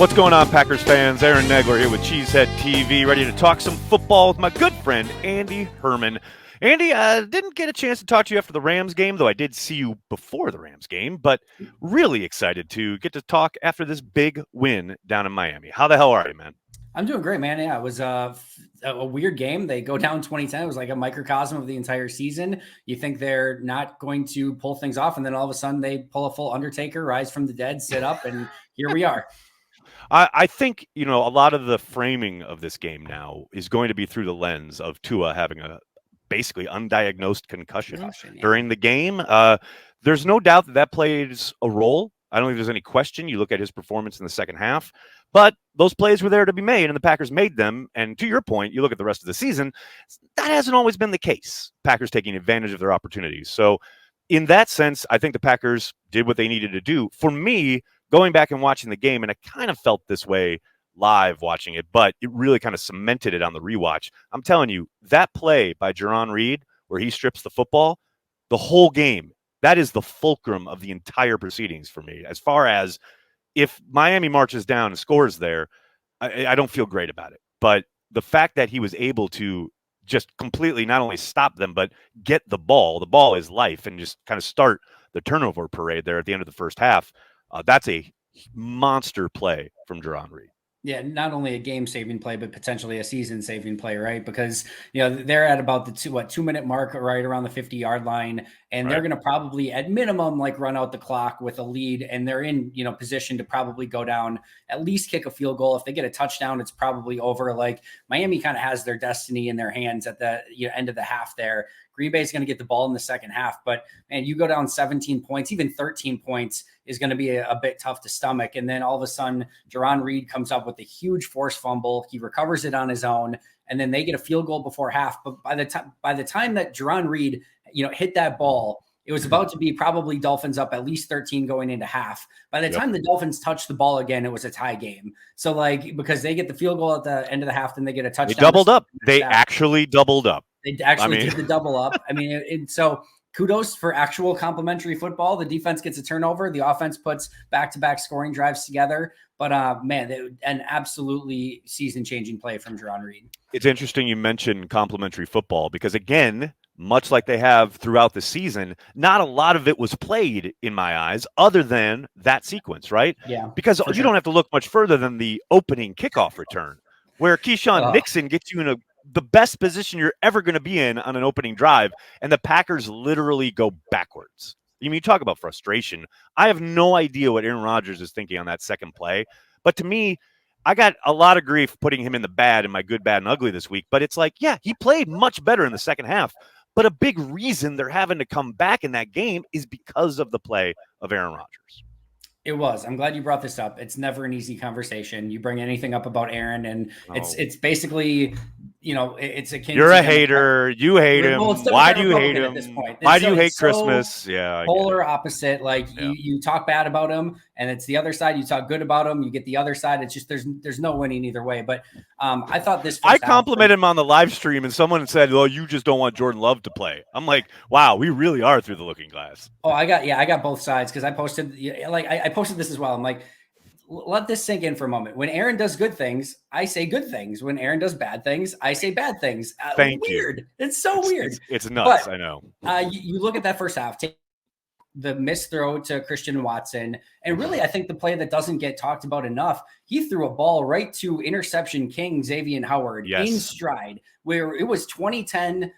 What's going on, Packers fans? Aaron Nagler here with Cheesehead TV, ready to talk some football with my good friend, Andy Herman. Andy, I didn't get a chance to talk to you after the Rams game, though I did see you before the Rams game, but really excited to get to talk after this big win down in Miami. How the hell are you, man? I'm doing great, man. Yeah, it was a weird game. They go down 2010. It was like a microcosm of the entire season. You think they're not going to pull things off, and then all of a sudden they pull a full Undertaker, rise from the dead, sit up, and here we are. I think, a lot of the framing of this game now is going to be through the lens of Tua having a basically undiagnosed concussion during the game. There's no doubt that plays a role. I don't think there's any question. You look at his performance in the second half, but those plays were there to be made, and the Packers made them. And to your point, you look at the rest of the season, that hasn't always been the case. Packers taking advantage of their opportunities. So in that sense, I think the Packers did what they needed to do. For me, going back and watching the game, and I kind of felt this way live watching it, but it really kind of cemented it on the rewatch. I'm telling you, that play by Jaron Reed, where he strips the football, the whole game, that is the fulcrum of the entire proceedings for me. As far as if Miami marches down and scores there, I don't feel great about it. But the fact that he was able to just completely not only stop them, but get the ball is life, and just kind of start the turnover parade there at the end of the first half, that's a monster play from Jaron Reed. Yeah, not only a game-saving play, but potentially a season-saving play, right? Because, they're at about the 2-minute mark, right around the 50-yard line, and they're going to probably, at minimum, run out the clock with a lead, and they're in, position to probably go down, at least kick a field goal. If they get a touchdown, it's probably over. Miami kind of has their destiny in their hands at the end of the half there. Green Bay is going to get the ball in the second half, but man, you go down 17 points, even 13 points is going to be a bit tough to stomach. And then all of a sudden, Jaron Reed comes up with a huge forced fumble. He recovers it on his own, and then they get a field goal before half. But by the time that Jaron Reed, hit that ball, it was about to be probably Dolphins up at least 13 going into half. By the time the Dolphins touched the ball again, it was a tie game. So because they get the field goal at the end of the half, then they get a touchdown. They doubled up. They actually doubled up. They actually did the double up. So kudos for actual complimentary football. The defense gets a turnover. The offense puts back-to-back scoring drives together. But, an absolutely season-changing play from Jaron Reed. It's interesting you mentioned complimentary football because, again, much like they have throughout the season, not a lot of it was played in my eyes other than that sequence, right? Yeah. Because you don't have to look much further than the opening kickoff return where Keyshawn Nixon gets you in the best position you're ever going to be in on an opening drive, and the Packers literally go backwards. You talk about frustration. I have no idea what Aaron Rodgers is thinking on that second play, but to me, I got a lot of grief putting him in the bad in my good, bad, and ugly this week, but it's he played much better in the second half, but a big reason they're having to come back in that game is because of the play of Aaron Rodgers. It was. I'm glad you brought this up. It's never an easy conversation. You bring anything up about Aaron, and it's basically, it's akin. You're a hater. You hate him. Why do you hate him? At this point? Why do you hate Christmas? Yeah, polar opposite. You talk bad about him, and it's the other side. You talk good about him. You get the other side. It's just there's no winning either way. But I thought this. I complimented him on the live stream, and someone said, "Well, you just don't want Jordan Love to play." I'm like, "Wow, we really are through the looking glass." Oh, I got both sides because I posted I posted this as well. I'm like, let this sink in for a moment. When Aaron does good things, I say good things. When Aaron does bad things, I say bad things. Weird. You. It's so weird. It's nuts. But, I know. You look at that first half, take the missed throw to Christian Watson. And really, I think the play that doesn't get talked about enough, he threw a ball right to interception king Xavier Howard in stride, where it was 2010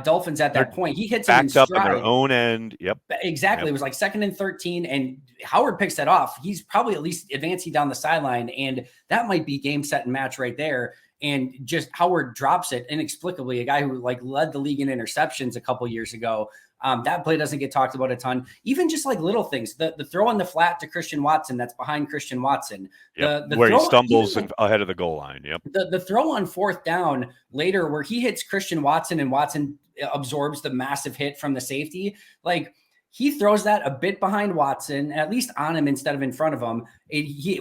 Dolphins at that point. He hits backed up on their own end. Yep. Exactly. Yep. It was 2nd and 13, and Howard picks that off. He's probably at least advancing down the sideline, and that might be game, set, and match right there. And just Howard drops it inexplicably. A guy who led the league in interceptions a couple years ago. That play doesn't get talked about a ton. Even just little things, the throw on the flat to Christian Watson that's behind Christian Watson. Yep. Where he stumbles ahead of the goal line. Yep. The throw on 4th down later where he hits Christian Watson and Watson absorbs the massive hit from the safety. He throws that a bit behind Watson, at least on him instead of in front of him.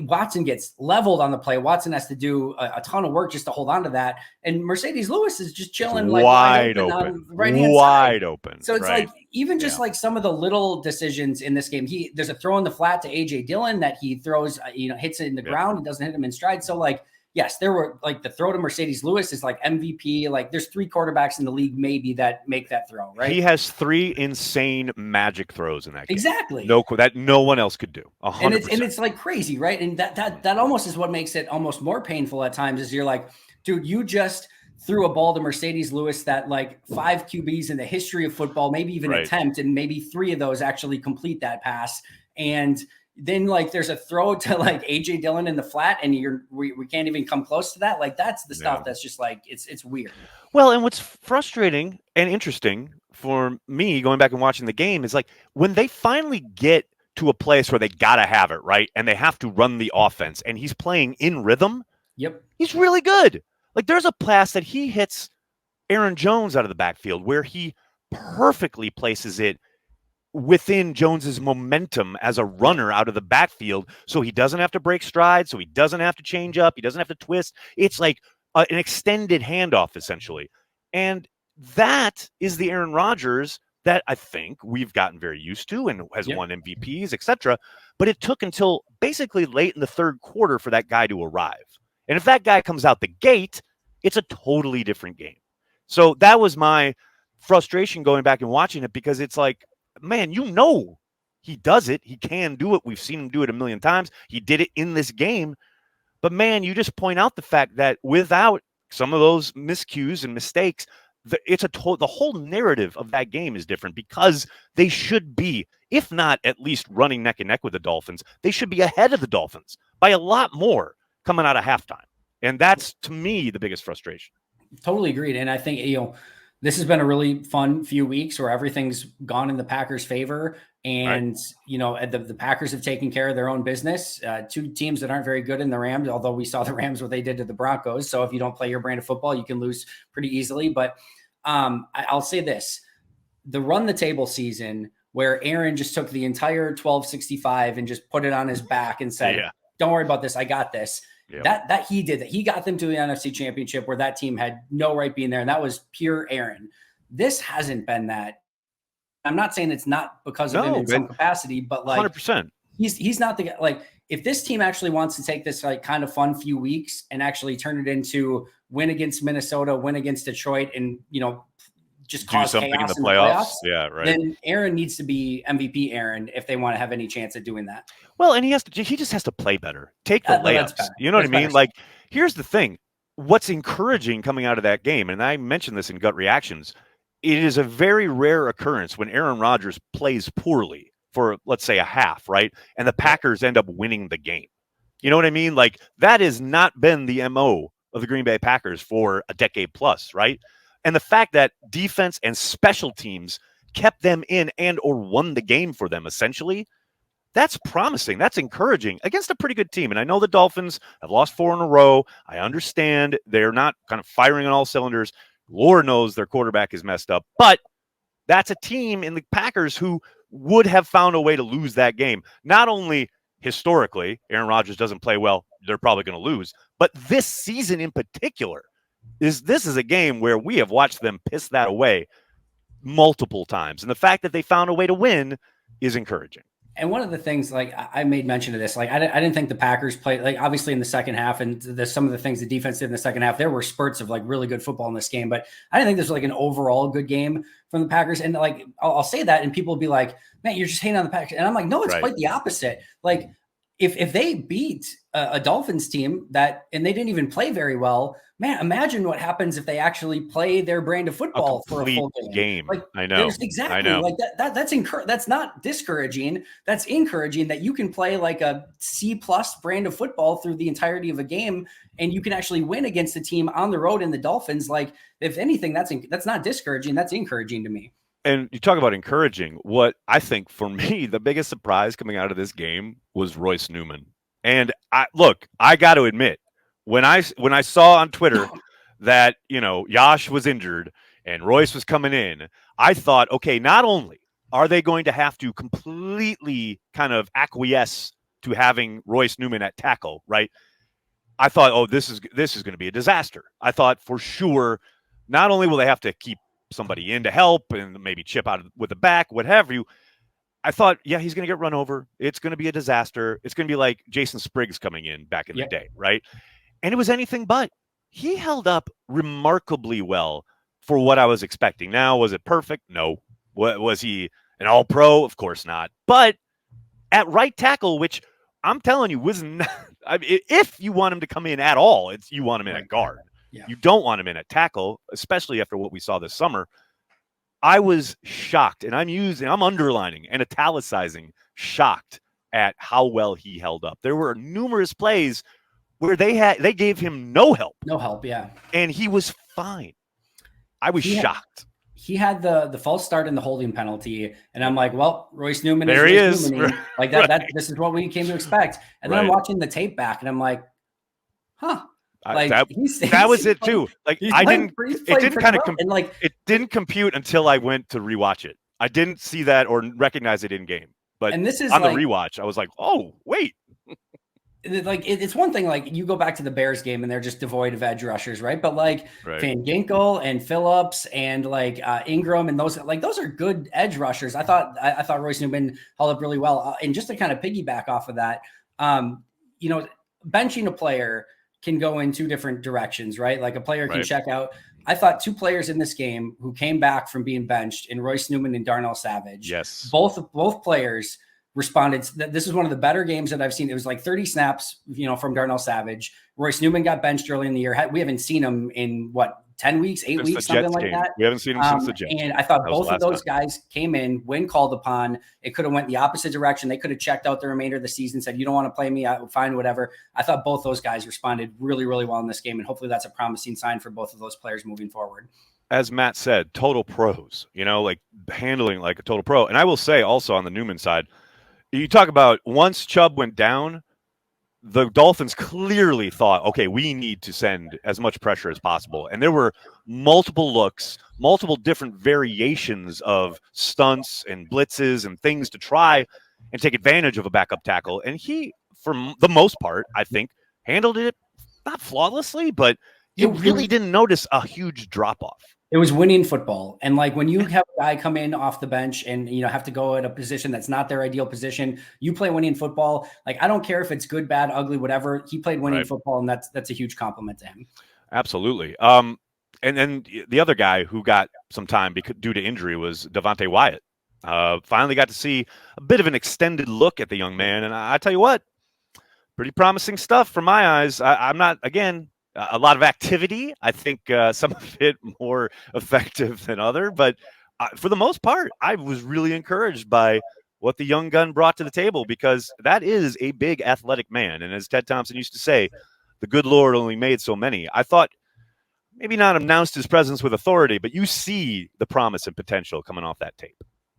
Watson gets leveled on the play. Watson has to do a ton of work just to hold on to that. And Mercedes Lewis is just chilling like wide open on the right-hand side. Wide open. So it's like even just like some of the little decisions in this game. There's a throw in the flat to A.J. Dillon that he throws, hits it in the ground. It doesn't hit him in stride. So like, yes, there were like the throw to Mercedes Lewis is like MVP. Like there's 3 quarterbacks in the league maybe that make that throw, right? He has 3 insane magic throws in that game. Exactly. That no one else could do. 100%. And it's like crazy, right? And that almost is what makes it almost more painful at times is you're like, dude, you just threw a ball to Mercedes Lewis that like 5 QBs in the history of football, maybe even attempt, and maybe 3 of those actually complete that pass. And then like there's a throw to like AJ Dillon in the flat, and we can't even come close to that. Like that's the stuff that's just like it's weird. Well, and what's frustrating and interesting for me going back and watching the game is like when they finally get to a place where they gotta have it, right? And they have to run the offense, and he's playing in rhythm. Yep. He's really good. Like there's a pass that he hits Aaron Jones out of the backfield where he perfectly places it within Jones's momentum as a runner out of the backfield, so he doesn't have to break stride, so he doesn't have to change up, he doesn't have to twist. It's like an extended handoff, essentially. And that is the Aaron Rodgers that I think we've gotten very used to and has won MVPs, etc. But it took until basically late in the third quarter for that guy to arrive. And if that guy comes out the gate, it's a totally different game. So that was my frustration going back and watching it, because it's like, man, he does it. He can do it. We've seen him do it a million times. He did it in this game. But, man, you just point out the fact that without some of those miscues and mistakes, the whole narrative of that game is different, because they should be, if not at least running neck and neck with the Dolphins, they should be ahead of the Dolphins by a lot more coming out of halftime. And that's, to me, the biggest frustration. Totally agreed. And I think, this has been a really fun few weeks where everything's gone in the Packers' favor. And, the Packers have taken care of their own business. 2 teams that aren't very good in the Rams, although we saw the Rams what they did to the Broncos. So if you don't play your brand of football, you can lose pretty easily. But I'll say this, the run the table season where Aaron just took the entire 1265 and just put it on his back and said, don't worry about this. I got this. Yep. That he did that. He got them to the NFC Championship where that team had no right being there. And that was pure Aaron. This hasn't been that. I'm not saying it's not because of him in some capacity, but like 100%. He's not the guy. Like if this team actually wants to take this like kind of fun few weeks and actually turn it into win against Minnesota, win against Detroit, and just cause something chaos in the playoffs. Yeah, right. Then Aaron needs to be MVP Aaron if they want to have any chance at doing that. Well, and he just has to play better. Take the layups. You know what I mean? Like, here's the thing. What's encouraging coming out of that game, and I mentioned this in Gut Reactions, it is a very rare occurrence when Aaron Rodgers plays poorly for, let's say, a half, right? And the Packers end up winning the game. You know what I mean? Like, that has not been the MO of the Green Bay Packers for a decade plus, right? And the fact that defense and special teams kept them in and or won the game for them, essentially, that's promising. That's encouraging against a pretty good team. And I know the Dolphins have lost 4 in a row. I understand they're not kind of firing on all cylinders. Lord knows their quarterback is messed up. But that's a team in the Packers who would have found a way to lose that game. Not only historically, Aaron Rodgers doesn't play well, they're probably going to lose. But this season in particular, this is a game where we have watched them piss that away multiple times. And the fact that they found a way to win is encouraging. And one of the things, like I made mention of this, like I didn't think the Packers played, like obviously in the second half, and some of the things the defense did in the second half, there were spurts of like really good football in this game, but I didn't think this was like an overall good game from the Packers. And like, I'll say that and people will be like, man, you're just hating on the Packers. And I'm like, no, it's quite the opposite. Like if they beat a Dolphins team and they didn't even play very well, man, imagine what happens if they actually play their brand of football for a full game. Like, I know. Exactly. I know. Like that's not discouraging. That's encouraging that you can play like a C+ brand of football through the entirety of a game, and you can actually win against a team on the road in the Dolphins. Like, if anything, that's not discouraging. That's encouraging to me. And you talk about encouraging. What I think for me, the biggest surprise coming out of this game was Royce Newman. And I got to admit, when I saw on Twitter that, Yash was injured and Royce was coming in, I thought, okay, not only are they going to have to completely kind of acquiesce to having Royce Newman at tackle, right? I thought, oh, this is going to be a disaster. I thought for sure, not only will they have to keep somebody in to help and maybe chip out with the back, whatever you. I thought, yeah, he's going to get run over. It's going to be a disaster. It's going to be like Jason Spriggs coming in back in the day, right? And it was anything but. He held up remarkably well for what I was expecting. Now, was it perfect? No. Was he an all-pro? Of course not. But at right tackle, which I'm telling you was not, I mean, if you want him to come in at all, you want him in at guard. Yeah. You don't want him in at tackle, especially after what we saw this summer. I was shocked, and I'm underlining and italicizing shocked at how well he held up. There were numerous plays where they gave him no help. No help, yeah. And he was fine. I was shocked. He had the false start and the holding penalty, and I'm like, well, Royce Newman there is. Right. Like that this is what we came to expect. And then I'm watching the tape back, and I'm like, huh. Like that was it too. Like it didn't compute until I went to rewatch it. I didn't see that or recognize it in game. But and this is on the rewatch, I was like, oh, wait. Like it's one thing, like you go back to the Bears game and they're just devoid of edge rushers, right? But like Van Ginkel and Phillips and like Ingram and those are good edge rushers. I thought Royce Newman held up really well. And just to kind of piggyback off of that, benching a player can go in two different directions, right? Like a player can check out. I thought two players in this game who came back from being benched in Royce Newman and Darnell Savage. Yes, both players responded. This is one of the better games that I've seen. It was like 30 snaps, from Darnell Savage. Royce Newman got benched early in the year. We haven't seen him in 10 weeks, 8 weeks, something like that. We haven't seen him since the Jets. And I thought both of those guys came in when called upon. It could have went the opposite direction. They could have checked out the remainder of the season, said, you don't want to play me, fine, whatever. I thought both those guys responded really, really well in this game. And hopefully that's a promising sign for both of those players moving forward. As Matt said, total pros, like handling like a total pro. And I will say also on the Newman side, you talk about once Chubb went down, the Dolphins clearly thought, okay, we need to send as much pressure as possible. And there were multiple looks, multiple different variations of stunts and blitzes and things to try and take advantage of a backup tackle. And he, for the most part, I think, handled it not flawlessly, but you really didn't notice a huge drop-off. It was winning football. And like when you have a guy come in off the bench and, have to go at a position that's not their ideal position, you play winning football. Like, I don't care if it's good, bad, ugly, whatever. He played winning football, and that's a huge compliment to him. Absolutely. And then the other guy who got some time due to injury was Devonte Wyatt. Finally got to see a bit of an extended look at the young man. And I tell you what, pretty promising stuff from my eyes. I'm not, again, a lot of activity. I think some of it more effective than other, but for the most part, I was really encouraged by what the young gun brought to the table, because that is a big athletic man. And as Ted Thompson used to say, the good Lord only made so many. I thought maybe not announced his presence with authority, but you see the promise and potential coming off that tape.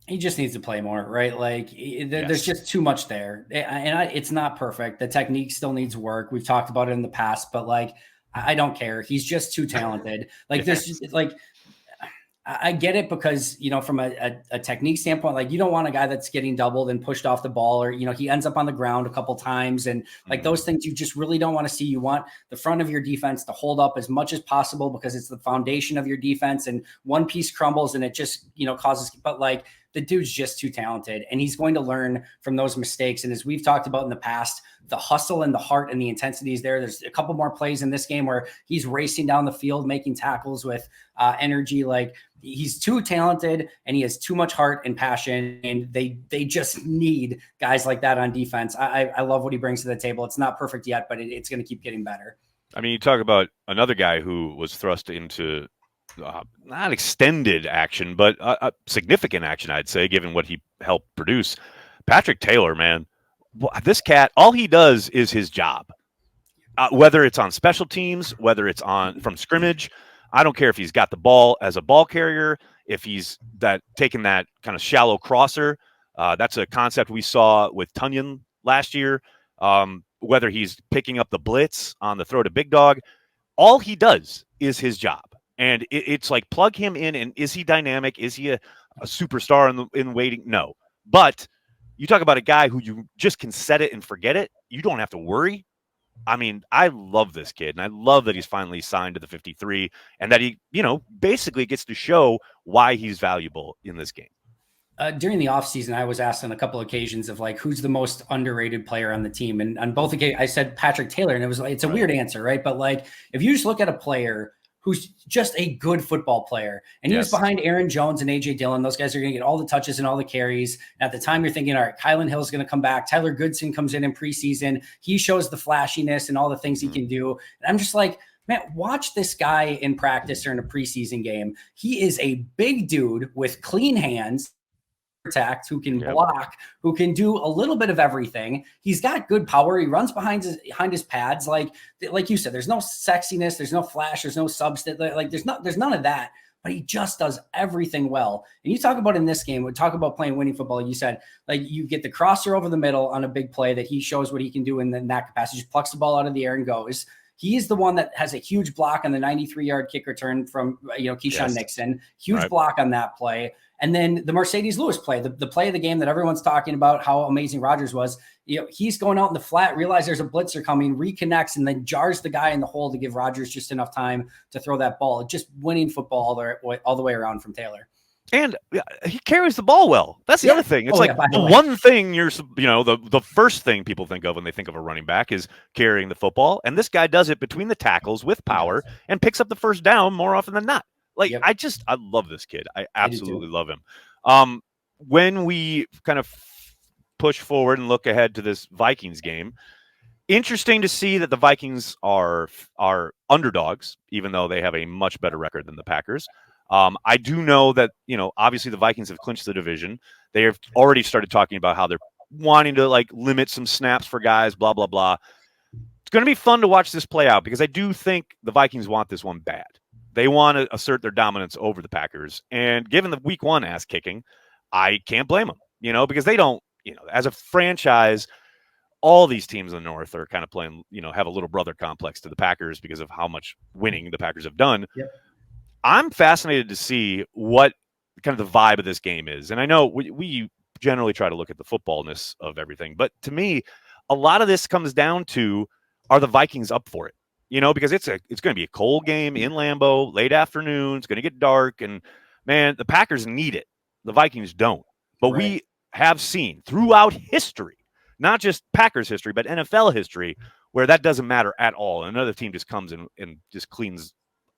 He just needs to play more, right? Like there's just too much there. And it's not perfect. The technique still needs work. We've talked about it in the past, but like, I don't care. He's just too talented. Like there's just like, I get it because, from a technique standpoint, like you don't want a guy that's getting doubled and pushed off the ball, or, he ends up on the ground a couple times. And like those things you just really don't want to see. You want the front of your defense to hold up as much as possible because it's the foundation of your defense, and one piece crumbles and it just, causes, but like the dude's just too talented and he's going to learn from those mistakes. And as we've talked about in the past, the hustle and the heart and the intensity is there. There's a couple more plays in this game where he's racing down the field, making tackles with energy. Like he's too talented and he has too much heart and passion, and they just need guys like that on defense. I love what he brings to the table. It's not perfect yet, but it's going to keep getting better. I mean, you talk about another guy who was thrust into not extended action, but significant action, I'd say, given what he helped produce. Patrick Taylor, man, this cat, all he does is his job. Whether it's on special teams, whether it's from scrimmage, I don't care if he's got the ball as a ball carrier, if he's taking that kind of shallow crosser. That's a concept we saw with Tunyon last year. Whether he's picking up the blitz on the throw to Big Dog, all he does is his job. And it's like plug him in, and is he dynamic? Is he a a superstar in waiting. No, but you talk about a guy who you just can set it and forget it. You don't have to worry. I mean, I love this kid, and I love that he's finally signed to the 53 and that he, basically gets to show why he's valuable in this game. During the offseason, I was asked on a couple of occasions of like, who's the most underrated player on the team? And on both occasions, I said Patrick Taylor, and it's a weird answer, right? But like, if you just look at a player who's just a good football player, and he was behind Aaron Jones and AJ Dillon, those guys are going to get all the touches and all the carries. And at the time, you're thinking, all right, Kylan Hill's going to come back. Tyler Goodson comes in preseason. He shows the flashiness and all the things he can do. And I'm just like, man, watch this guy in practice or in a preseason game. He is a big dude with clean hands, protect, who can block, who can do a little bit of everything. He's got good power. He runs behind his pads. Like you said, there's no sexiness, there's no flash, there's no substance. Like there's none of that, but he just does everything well. And you talk about in this game, we talk about playing winning football. You said, like, you get the crosser over the middle on a big play that he shows what he can do in that capacity, just plucks the ball out of the air and goes. He's the one that has a huge block on the 93-yard kick return from Keyshawn Nixon. Huge block on that play. And then the Mercedes Lewis play, the play of the game that everyone's talking about, how amazing Rodgers was. He's going out in the flat, realizes there's a blitzer coming, reconnects, and then jars the guy in the hole to give Rodgers just enough time to throw that ball. Just winning football all the way around from Taylor. And he carries the ball well. That's the other thing. It's the one thing the first thing people think of when they think of a running back is carrying the football. And this guy does it between the tackles with power and picks up the first down more often than not. Like, I love this kid. I absolutely love him. When we kind of push forward and look ahead to this Vikings game, interesting to see that the Vikings are underdogs, even though they have a much better record than the Packers. I do know that, obviously the Vikings have clinched the division. They have already started talking about how they're wanting to limit some snaps for guys, blah, blah, blah. It's going to be fun to watch this play out because I do think the Vikings want this one bad. They want to assert their dominance over the Packers. And given the week one ass kicking, I can't blame them, because they don't, as a franchise, all these teams in the North are kind of playing, have a little brother complex to the Packers because of how much winning the Packers have done. Yep. I'm fascinated to see what kind of the vibe of this game is. And I know we generally try to look at the footballness of everything, but to me, a lot of this comes down to, are the Vikings up for it? Because it's going to be a cold game in Lambeau, late afternoon. It's going to get dark. And, man, the Packers need it. The Vikings don't. But we have seen throughout history, not just Packers history, but NFL history, where that doesn't matter at all. And another team just comes in and just cleans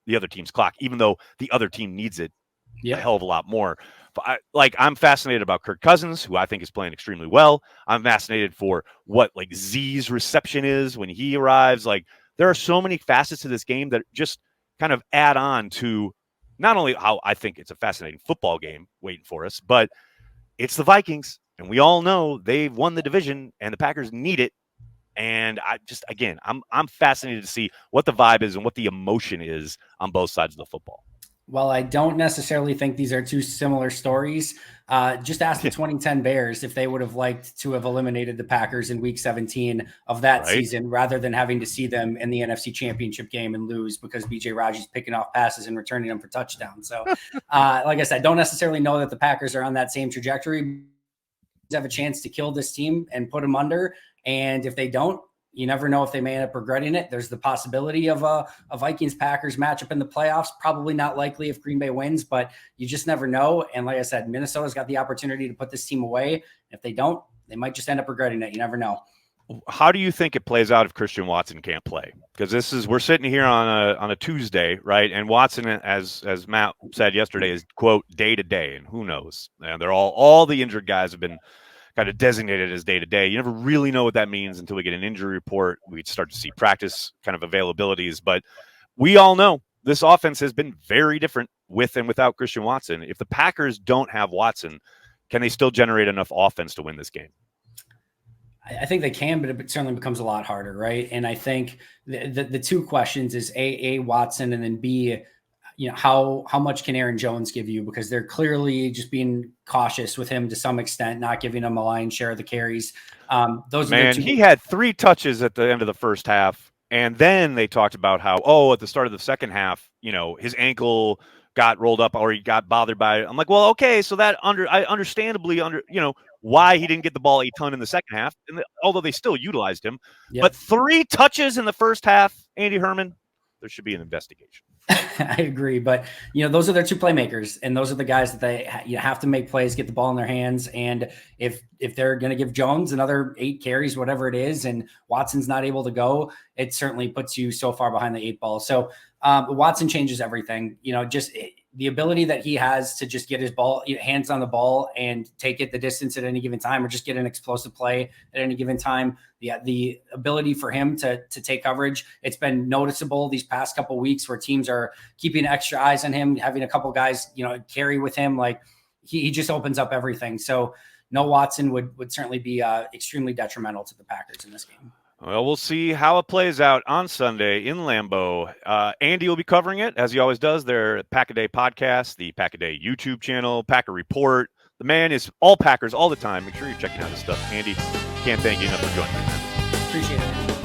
the other team's clock, even though the other team needs it a hell of a lot more. But I'm fascinated about Kirk Cousins, who I think is playing extremely well. I'm fascinated for what Z's reception is when he arrives. There are so many facets to this game that just kind of add on to not only how I think it's a fascinating football game waiting for us, but it's the Vikings, and we all know they've won the division, and the Packers need it. And I'm fascinated to see what the vibe is and what the emotion is on both sides of the football. Well, I don't necessarily think these are two similar stories. Just ask the 2010 Bears if they would have liked to have eliminated the Packers in week 17 of that season rather than having to see them in the NFC Championship game and lose because BJ Rodgers picking off passes and returning them for touchdowns. So, like I said, don't necessarily know that the Packers are on that same trajectory. Have a chance to kill this team and put them under. And if they don't, you never know if they may end up regretting it. There's the possibility of a Vikings-Packers matchup in the playoffs. Probably not likely if Green Bay wins, but you just never know. And like I said, Minnesota's got the opportunity to put this team away. If they don't, they might just end up regretting it. You never know. How do you think it plays out if Christian Watson can't play? Because we're sitting here on a Tuesday, right? And Watson, as Matt said yesterday, is quote day to day, and who knows? And they're all the injured guys have been kind of designated as day to day. You never really know what that means until we get an injury report. We start to see practice kind of availabilities, but we all know this offense has been very different with and without Christian Watson. If the Packers don't have Watson, can they still generate enough offense to win this game? I think they can, but it certainly becomes a lot harder, right? And I think the two questions is A, Watson, and then B, how much can Aaron Jones give you? Because they're clearly just being cautious with him to some extent, not giving him a lion's share of the carries. He had 3 touches at the end of the first half, and then they talked about how, at the start of the second half, his ankle got rolled up or he got bothered by it. I'm like, well, okay, so that I understandably why he didn't get the ball a ton in the second half, although they still utilized him. Yep. But 3 touches in the first half, Andy Herman, there should be an investigation. I agree, but those are their 2 playmakers, and those are the guys that they have to make plays, get the ball in their hands. And if they're going to give Jones another 8 carries, whatever it is, and Watson's not able to go, it certainly puts you so far behind the 8 ball. So Watson changes everything. The ability that he has to just get his hands on the ball and take it the distance at any given time, or just get an explosive play at any given time. The ability for him to take coverage, it's been noticeable these past couple of weeks where teams are keeping extra eyes on him, having a couple guys, carry with him. Like he just opens up everything. So no Watson would certainly be extremely detrimental to the Packers in this game. Well, we'll see how it plays out on Sunday in Lambeau. Andy will be covering it, as he always does, their Pack-A-Day podcast, the Pack-A-Day YouTube channel, Packer Report. The man is all Packers all the time. Make sure you're checking out his stuff. Andy, can't thank you enough for joining me. Appreciate it.